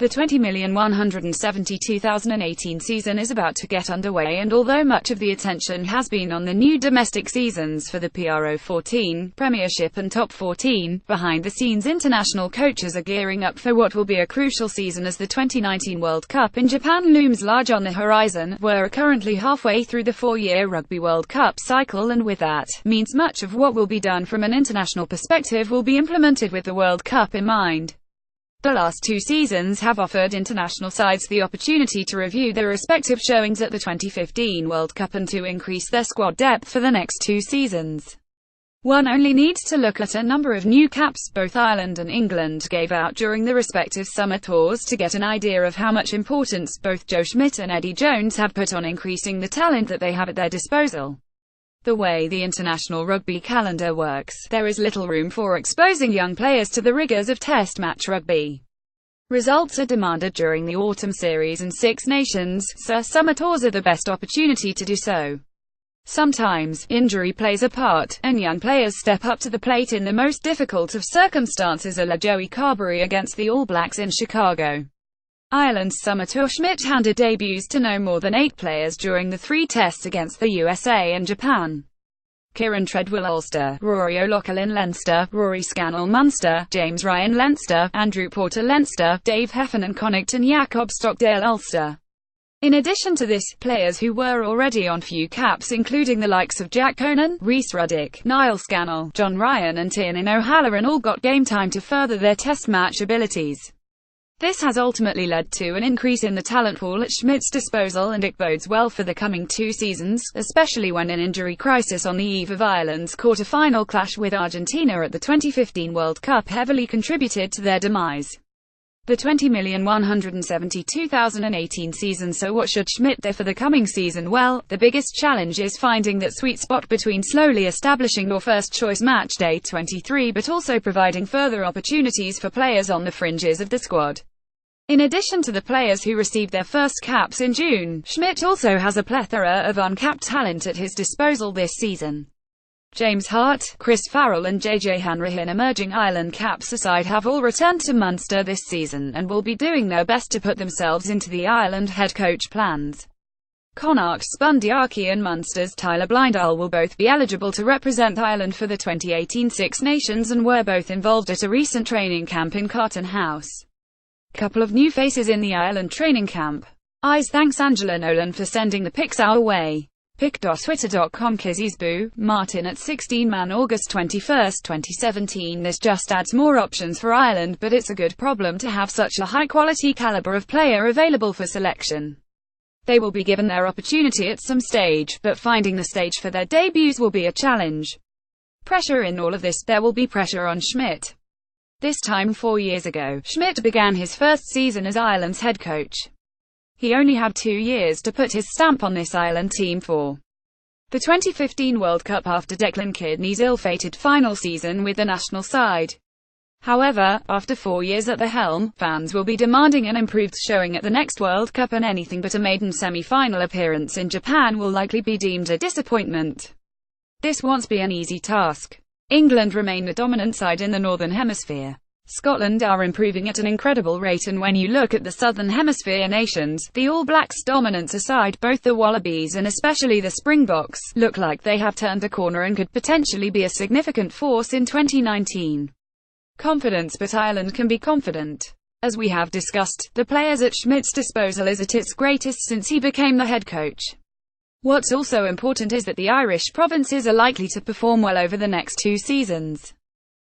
The 20,172,018 season is about to get underway, and although much of the attention has been on the new domestic seasons for the PRO14, Premiership and Top 14, behind-the-scenes international coaches are gearing up for what will be a crucial season as the 2019 World Cup in Japan looms large on the horizon. We're currently halfway through the 4-year Rugby World Cup cycle, and with that, means much of what will be done from an international perspective will be implemented with the World Cup in mind. The last 2 seasons have offered international sides the opportunity to review their respective showings at the 2015 World Cup and to increase their squad depth for the next 2 seasons. One only needs to look at a number of new caps both Ireland and England gave out during the respective summer tours to get an idea of how much importance both Joe Schmidt and Eddie Jones have put on increasing the talent that they have at their disposal. The way the international rugby calendar works, there is little room for exposing young players to the rigours of test match rugby. Results are demanded during the autumn series and Six Nations, so summer tours are the best opportunity to do so. Sometimes, injury plays a part, and young players step up to the plate in the most difficult of circumstances, a la Joey Carberry against the All Blacks in Chicago. Ireland's summer tour Schmidt handed debuts to no more than 8 players during the 3 tests against the USA and Japan. Kieran Treadwell Ulster, Rory O'Loughlin Leinster, Rory Scannell Munster, James Ryan Leinster, Andrew Porter Leinster, Dave Heffernan Connacht, Jacob Stockdale Ulster. In addition to this, players who were already on few caps including the likes of Jack Conan, Rhys Ruddock, Niall Scannell, John Ryan and Tiernan O'Halloran all got game time to further their test match abilities. This has ultimately led to an increase in the talent pool at Schmidt's disposal, and it bodes well for the coming 2 seasons, especially when an injury crisis on the eve of Ireland's quarter-final clash with Argentina at the 2015 World Cup heavily contributed to their demise. The 20,172,018 season. So what should Schmidt do for the coming season? Well, the biggest challenge is finding that sweet spot between slowly establishing your first-choice match day 23 but also providing further opportunities for players on the fringes of the squad. In addition to the players who received their first caps in June, Schmidt also has a plethora of uncapped talent at his disposal this season. James Hart, Chris Farrell and JJ Hanrahan, emerging Ireland caps aside, have all returned to Munster this season, and will be doing their best to put themselves into the Ireland head coach plans. Connacht's Bundy Archie and Munster's Tyler Blindall will both be eligible to represent Ireland for the 2018 Six Nations and were both involved at a recent training camp in Carton House. Couple of new faces in the Ireland training camp. Thanks Angela Nolan for sending the pics our way. Pic.twitter.com Kizzy's Martin at 16 man August 21, 2017. This just adds more options for Ireland, but it's a good problem to have such a high-quality caliber of player available for selection. They will be given their opportunity at some stage, but finding the stage for their debuts will be a challenge. Pressure in all of this. There will be pressure on Schmidt. This time 4 years ago, Schmidt began his first season as Ireland's head coach. He only had 2 years to put his stamp on this Ireland team for the 2015 World Cup after Declan Kidney's ill-fated final season with the national side. However, after 4 years at the helm, fans will be demanding an improved showing at the next World Cup, and anything but a maiden semi-final appearance in Japan will likely be deemed a disappointment. This won't be an easy task. England remain the dominant side in the Northern Hemisphere. Scotland are improving at an incredible rate, and when you look at the Southern Hemisphere nations, the All Blacks' dominance aside, both the Wallabies and especially the Springboks look like they have turned a corner and could potentially be a significant force in 2019. Confidence, but Ireland can be confident. As we have discussed, the players at Schmidt's disposal is at its greatest since he became the head coach. What's also important is that the Irish provinces are likely to perform well over the next 2 seasons.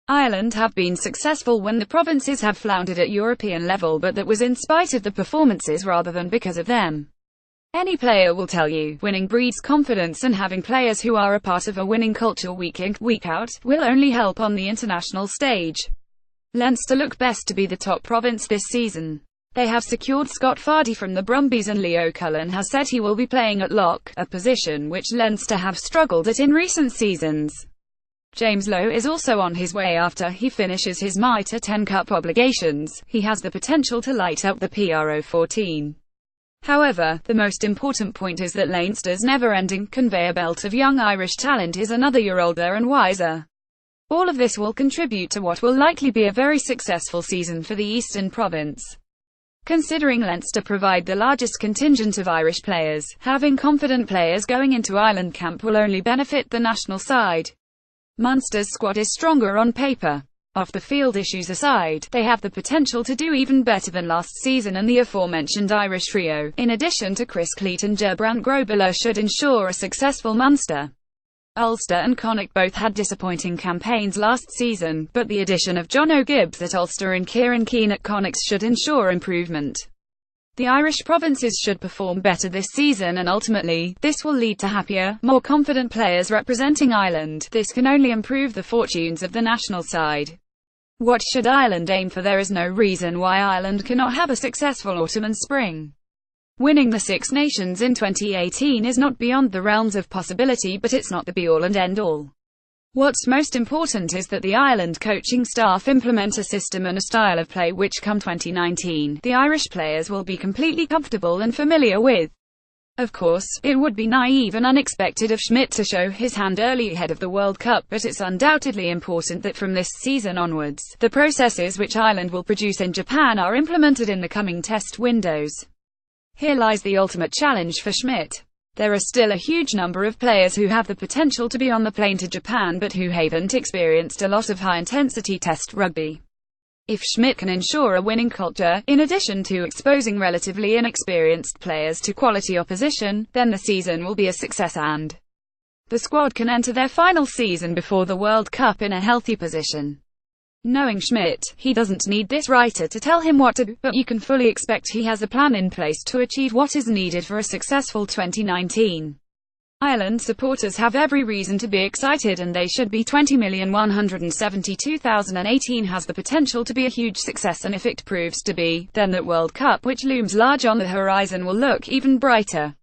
Ireland have been successful when the provinces have floundered at European level, but that was in spite of the performances rather than because of them. Any player will tell you, winning breeds confidence, and having players who are a part of a winning culture week in, week out, will only help on the international stage. Leinster look best to be the top province this season. They have secured Scott Fardy from the Brumbies, and Leo Cullen has said he will be playing at lock, a position which Leinster have struggled at in recent seasons. James Lowe is also on his way after he finishes his Mitre 10 Cup obligations. He has the potential to light up the PRO14. However, the most important point is that Leinster's never-ending conveyor belt of young Irish talent is another year older and wiser. All of this will contribute to what will likely be a very successful season for the Eastern Province. Considering Leinster provide the largest contingent of Irish players, having confident players going into Ireland camp will only benefit the national side. Munster's squad is stronger on paper. Off-the-field issues aside, they have the potential to do even better than last season, and the aforementioned Irish trio, in addition to Chris Cleat and Geraint Grobler, should ensure a successful Munster. Ulster and Connacht both had disappointing campaigns last season, but the addition of John O'Gibbs at Ulster and Kieran Keane at Connacht should ensure improvement. The Irish provinces should perform better this season, and ultimately, this will lead to happier, more confident players representing Ireland. This can only improve the fortunes of the national side. What should Ireland aim for? There is no reason why Ireland cannot have a successful autumn and spring. Winning the Six Nations in 2018 is not beyond the realms of possibility, but it's not the be-all and end-all. What's most important is that the Ireland coaching staff implement a system and a style of play which, come 2019, the Irish players will be completely comfortable and familiar with. Of course, it would be naive and unexpected of Schmidt to show his hand early ahead of the World Cup, but it's undoubtedly important that from this season onwards, the processes which Ireland will produce in Japan are implemented in the coming test windows. Here lies the ultimate challenge for Schmidt. There are still a huge number of players who have the potential to be on the plane to Japan but who haven't experienced a lot of high-intensity test rugby. If Schmidt can ensure a winning culture, in addition to exposing relatively inexperienced players to quality opposition, then the season will be a success and the squad can enter their final season before the World Cup in a healthy position. Knowing Schmidt, he doesn't need this writer to tell him what to do, but you can fully expect he has a plan in place to achieve what is needed for a successful 2019. Ireland supporters have every reason to be excited, and they should be. 20,172,018 has the potential to be a huge success, and if it proves to be, then that World Cup which looms large on the horizon will look even brighter.